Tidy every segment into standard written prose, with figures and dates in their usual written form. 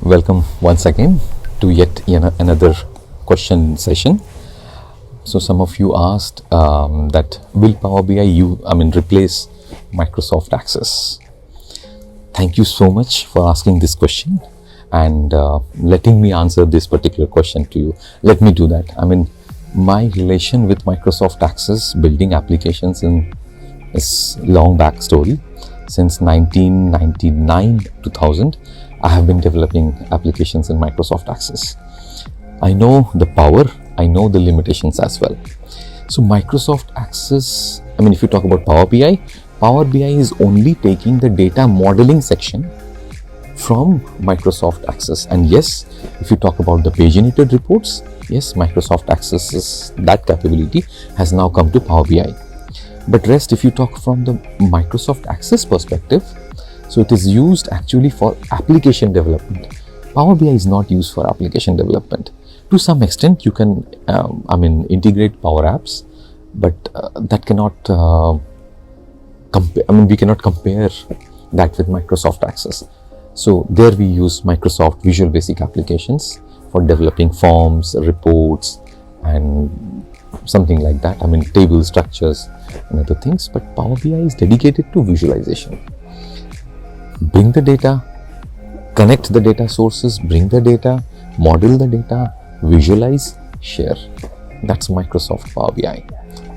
Welcome once again to yet another question session. So some of you asked that will Power BI replace Microsoft Access? Thank you so much for asking this question and letting me answer this particular question to you. Let me do that. My relation with Microsoft Access building applications is long backstory. Since 1999 2000, I have been developing applications in Microsoft Access. I know the power, I know the limitations as well. So Microsoft Access, if you talk about Power BI is only taking the data modeling section from Microsoft Access. And yes, if you talk about the paginated reports, yes, Microsoft Access, that capability has now come to Power BI. But rest, if you talk from the Microsoft Access perspective, so it is used actually for application development. Power BI is not used for application development. To some extent, you can, integrate Power Apps, but that cannot we cannot compare that with Microsoft Access. So there we use Microsoft Visual Basic applications for developing forms, reports, and something like that. Table structures and other things. But Power BI is dedicated to visualization. Bring the data, connect the data sources, bring the data, model the data, visualize, share. That's Microsoft Power BI.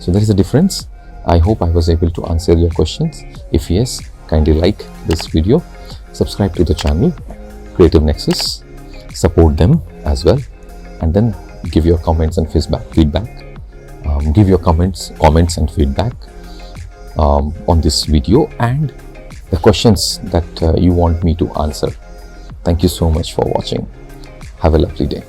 So there is a difference. I hope I was able to answer your questions. If yes, kindly like this video, subscribe to the channel, Creative Nexus, support them as well, and then give your comments and feedback. Give your comments and feedback on this video and the questions that you want me to answer. Thank you so much for watching. Have a lovely day.